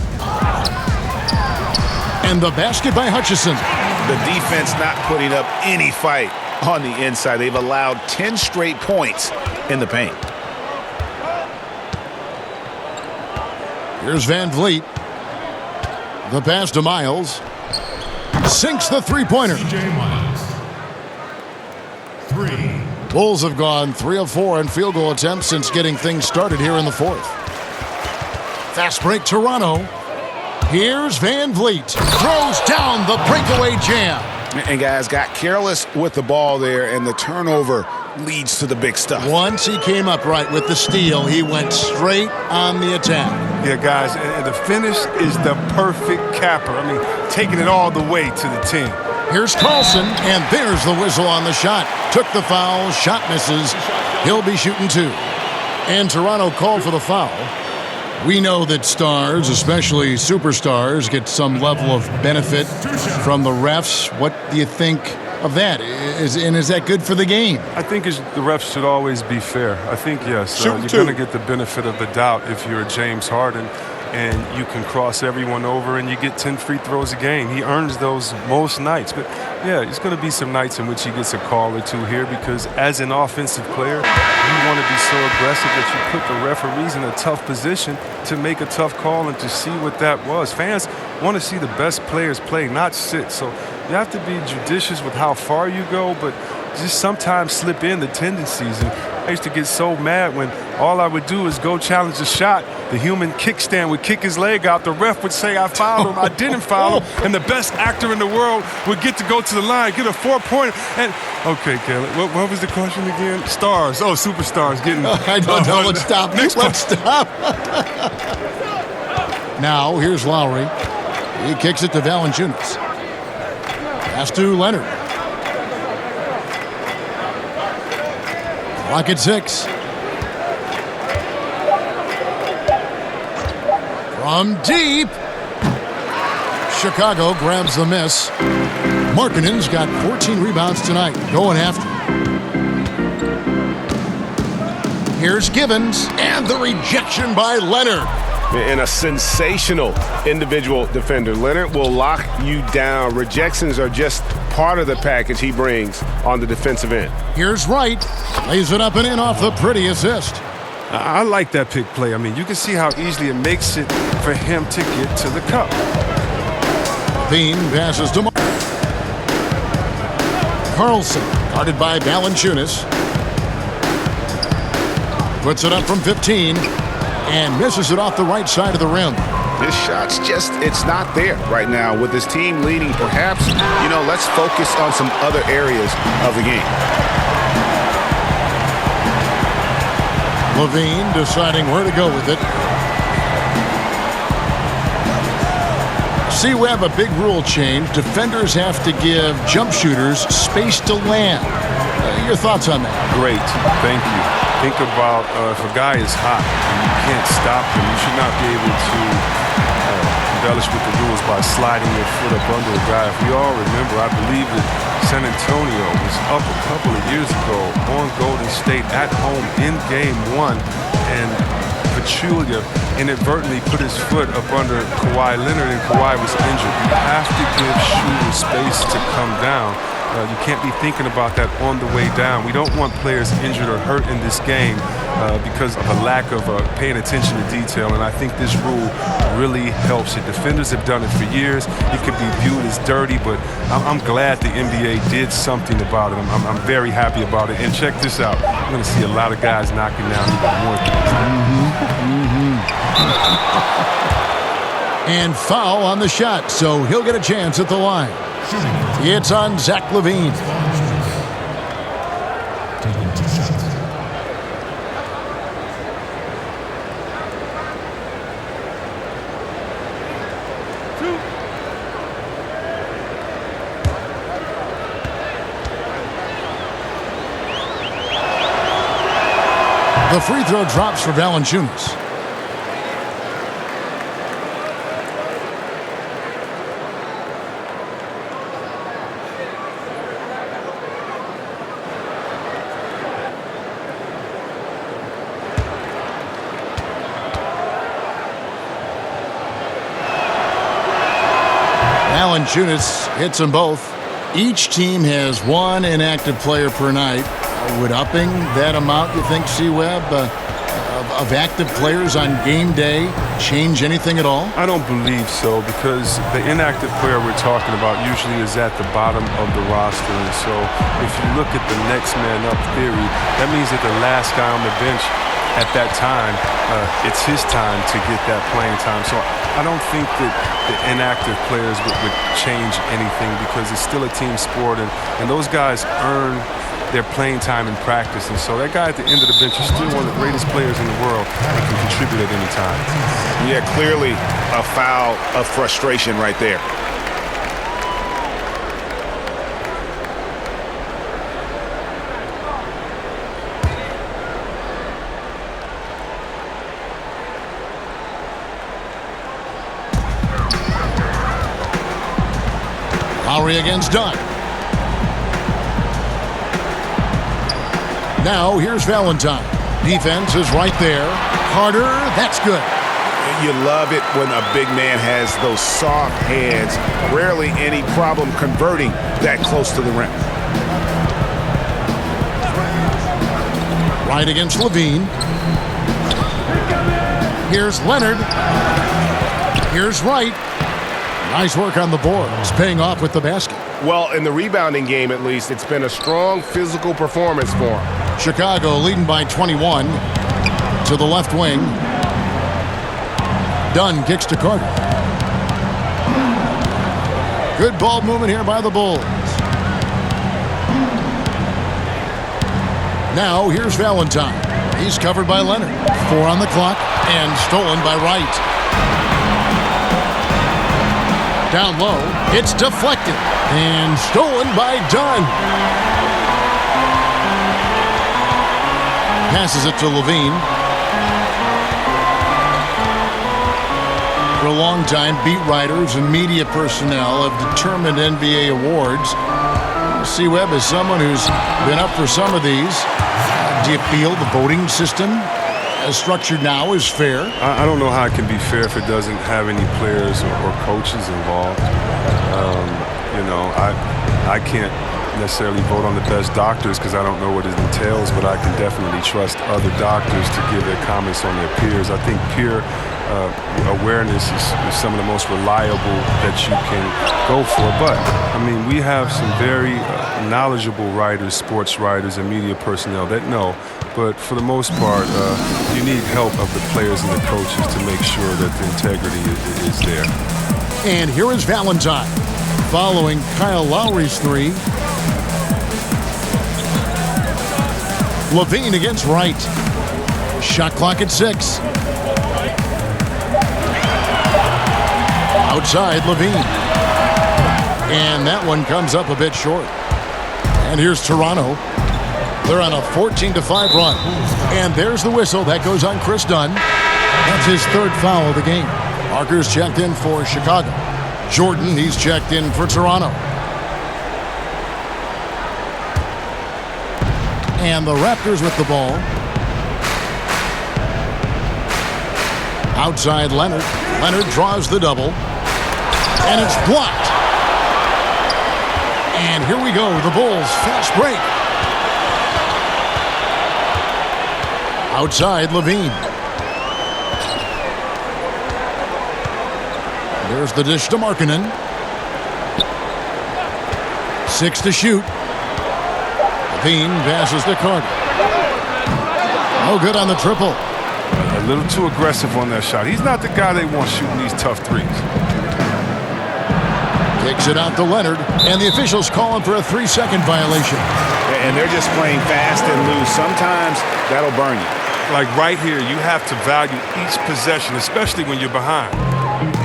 And the basket by Hutchison. The defense not putting up any fight on the inside. They've allowed 10 straight points in the paint. Here's Van Vliet. The pass to Miles. Sinks the 3-pointer. Bulls have gone 3 of 4 in field goal attempts since getting things started here in the 4th. Fast break Toronto. Here's Van Vliet. Throws down the breakaway jam. And guys got careless with the ball there, and the turnover leads to the big stuff. Once he came up right with the steal, he went straight on the attack. Yeah, guys, and the finish is the perfect capper. I mean, taking it all the way to the 10. Here's Carlson, and there's the whistle on the shot. Took the foul, shot misses. He'll be shooting 2. And Toronto called for the foul. We know that stars, especially superstars, get some level of benefit from the refs. What do you think of that? Is that good for the game? I think the refs should always be fair. I think, yes, you're going to get the benefit of the doubt if you're James Harden and you can cross everyone over and you get 10 free throws a game. He earns those most nights. But, yeah, there's going to be some nights in which he gets a call or two here because as an offensive player, you want to be so aggressive that you put the referees in a tough position to make a tough call and to see what that was. Fans want to see the best players play, not sit. So you have to be judicious with how far you go, but just sometimes slip in the tendencies. And I used to get so mad when all I would do is go challenge a shot. The human kickstand would kick his leg out. The ref would say I fouled him. I didn't foul him. And the best actor in the world would get to go to the line, get a 4-pointer. And okay, Caleb, what was the question again? Stars. Oh, superstars getting. I don't know. Let's stop. Let's stop. Now here's Lowry. He kicks it to Valanciunas. Pass to Leonard. Clock at 6. From deep. Chicago grabs the miss. Markkanen's got 14 rebounds tonight. Going after. Here's Givens. And the rejection by Leonard. And a sensational individual defender. Leonard will lock you down. Rejections are just part of the package he brings on the defensive end. Here's Wright. Lays it up and in off the pretty assist. I like that pick play. I mean, you can see how easily it makes it for him to get to the cup. Bean passes to Carlson, guarded by Valanciunas. Puts it up from 15 and misses it off the right side of the rim. This shot's just, it's not there right now. With his team leading, perhaps, let's focus on some other areas of the game. Levine deciding where to go with it. C-Web, a big rule change. Defenders have to give jump shooters space to land. Your thoughts on that? Great. Thank you. Think about if a guy is hot and you can't stop him, you should not be able to embellish with the rules by sliding your foot up under a guy. If we all remember, I believe that San Antonio was up a couple of years ago on Golden State at home in Game 1, and Pachulia inadvertently put his foot up under Kawhi Leonard, and Kawhi was injured. You have to give shooters space to come down. You can't be thinking about that on the way down. We don't want players injured or hurt in this game because of a lack of paying attention to detail, and I think this rule really helps it. Defenders have done it for years. It could be viewed as dirty, but I'm glad the NBA did something about it. I'm very happy about it. And check this out. I'm going to see a lot of guys knocking down even more things. And foul on the shot, so he'll get a chance at the line. It's on Zach LaVine. The free throw drops for Valanciunas. Valanciunas hits them both. Each team has one inactive player per night. Would upping that amount, you think, C-Web, of active players on game day change anything at all? I don't believe so, because the inactive player we're talking about usually is at the bottom of the roster. And so if you look at the next man up theory, that means that the last guy on the bench at that time, it's his time to get that playing time. So I don't think that the inactive players would change anything, because it's still a team sport, and those guys earn their playing time in practice. And so that guy at the end of the bench is still one of the greatest players in the world and can contribute at any time. Yeah, clearly a foul of frustration right there. Lowry against Dunn. Now here's Valentine. Defense is right there. Carter, that's good. You love it when a big man has those soft hands. Rarely any problem converting that close to the rim. Right against Levine. Here's Leonard. Here's Wright. Nice work on the board. It's paying off with the basket. Well, in the rebounding game at least, it's been a strong physical performance for him. Chicago leading by 21 to the left wing. Dunn kicks to Carter. Good ball movement here by the Bulls. Now here's Valentine. He's covered by Leonard. 4 on the clock and stolen by Wright. Down low, it's deflected and stolen by Dunn. Passes it to Levine. For a long time, beat writers and media personnel have determined NBA awards. C-Webb is someone who's been up for some of these. Do you feel the voting system as structured now is fair? I don't know how it can be fair if it doesn't have any players or coaches involved. I can't necessarily vote on the best doctors because I don't know what it entails, but I can definitely trust other doctors to give their comments on their peers. I think peer awareness is some of the most reliable that you can go for. But, we have some very knowledgeable writers, sports writers, and media personnel that know. But for the most part, you need help of the players and the coaches to make sure that the integrity is there. And here is Valentine following Kyle Lowry's 3. Levine against Wright. Shot clock at 6. Outside Levine. And that one comes up a bit short. And here's Toronto. They're on a 14-5 run. And there's the whistle. That goes on Chris Dunn. That's his 3rd foul of the game. Parker's checked in for Chicago. Jordan, he's checked in for Toronto. And the Raptors with the ball. Outside Leonard. Leonard draws the double. And it's blocked. And here we go. The Bulls fast break. Outside Levine. There's the dish to Markkanen. 6 to shoot. Levine passes to Carter. No good on the triple. A little too aggressive on that shot. He's not the guy they want shooting these tough threes. Kicks it out to Leonard, and the officials calling for a 3-second violation. And they're just playing fast and loose. Sometimes that'll burn you. Like right here, you have to value each possession, especially when you're behind.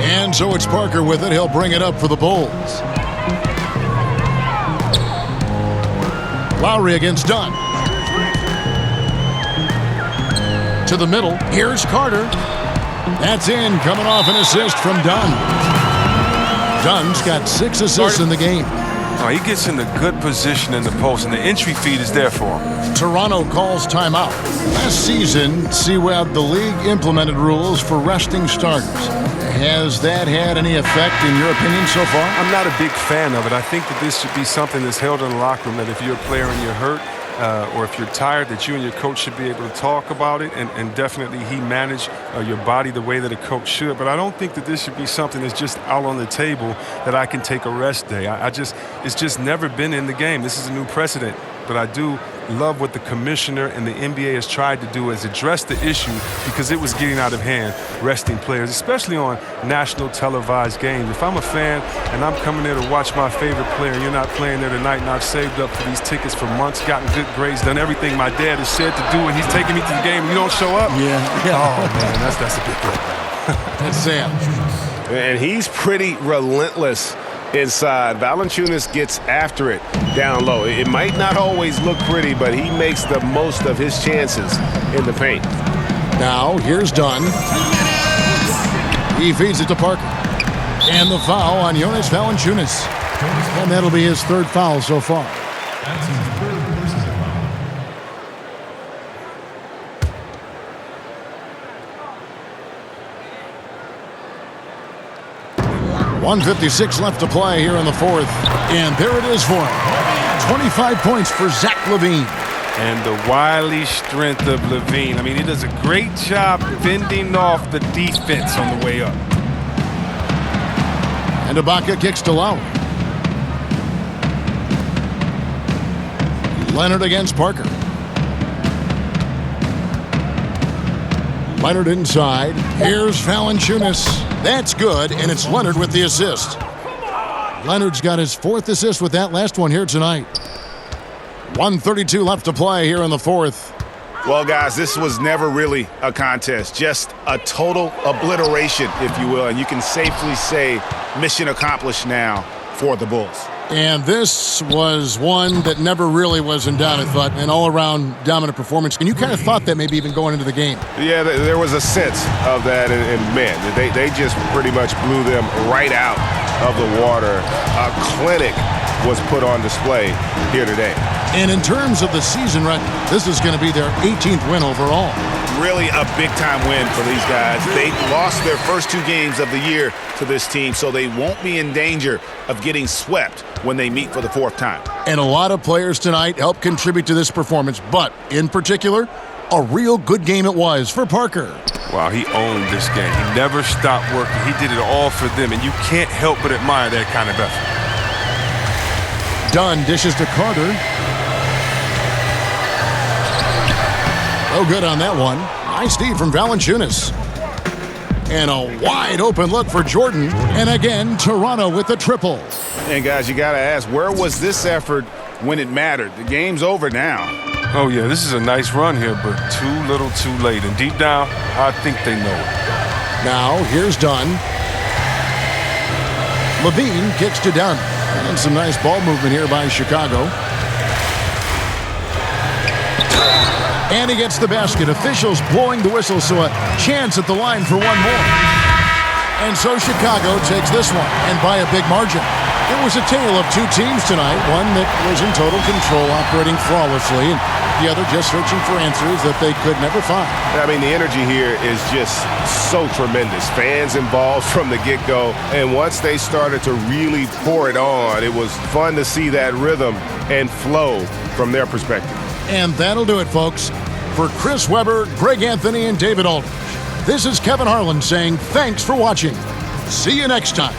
And so it's Parker with it. He'll bring it up for the Bulls. Lowry against Dunn. To the middle. Here's Carter. That's in, coming off an assist from Dunn. Dunn's got 6 assists in the game. Oh, he gets in the good position in the post, and the entry feed is there for him. Toronto calls timeout. Last season, C-Webb, the league implemented rules for resting starters. Has that had any effect in your opinion so far? I'm not a big fan of it. I think that this should be something that's held in the locker room, that if you're a player and you're hurt, or if you're tired, that you and your coach should be able to talk about it, and definitely he manage your body the way that a coach should. But I don't think that this should be something that's just out on the table that I can take a rest day. It's just never been in the game. This is a new precedent. But I do love what the commissioner and the NBA has tried to do, is address the issue, because it was getting out of hand, resting players, especially on national televised games. If I'm a fan and I'm coming there to watch my favorite player and you're not playing there tonight, and I've saved up for these tickets for months, gotten good grades, done everything my dad has said to do, and he's taking me to the game and you don't show up? Yeah. Oh, man, that's a big deal. That's Sam. And he's pretty relentless inside. Valanciunas gets after it down low. It might not always look pretty, but he makes the most of his chances in the paint. Now, here's Dunn. He feeds it to Parker. And the foul on Jonas Valanciunas. And that'll be his third foul so far. That's his third personal foul. 1:56 left to play here in the fourth. And there it is for him. 25 points for Zach LaVine. And the wily strength of LaVine. I mean, he does a great job fending off the defense on the way up. And Ibaka kicks to Lowry. Leonard against Parker. Leonard inside. Here's Valanciunas. That's good, and it's Leonard with the assist. Leonard's got his fourth assist with that last one here tonight. 1:32 left to play here in the fourth. Well, guys, this was never really a contest, just a total obliteration, if you will, and you can safely say mission accomplished now for the Bulls. And this was one that never really was in doubt, I thought, an all-around dominant performance. And you kind of thought that maybe even going into the game. Yeah, there was a sense of that, and man, they just pretty much blew them right out of the water. A clinic was put on display here today. And in terms of the season record, this is going to be their 18th win overall. Really a big-time win for these guys. They lost their first 2 games of the year to this team, so they won't be in danger of getting swept when they meet for the 4th time. And a lot of players tonight helped contribute to this performance, but in particular, a real good game it was for Parker. Wow, he owned this game. He never stopped working. He did it all for them, and you can't help but admire that kind of effort. Dunn dishes to Carter. Oh, good on that one. Nice D from Valanciunas. And a wide open look for Jordan. And again, Toronto with the triple. And guys, you got to ask, where was this effort when it mattered? The game's over now. Oh, yeah, this is a nice run here, but too little too late. And deep down, I think they know it. Now, here's Dunn. LaVine kicks to Dunn. And some nice ball movement here by Chicago. And he gets the basket. Officials blowing the whistle, so a chance at the line for one more. And so Chicago takes this one, and by a big margin. It was a tale of 2 teams tonight, one that was in total control, operating flawlessly, and the other just searching for answers that they could never find. I mean, the energy here is just so tremendous. Fans involved from the get-go, and once they started to really pour it on, it was fun to see that rhythm and flow from their perspective. And that'll do it, folks. For Chris Webber, Greg Anthony, and David Aldridge, this is Kevin Harlan saying thanks for watching. See you next time.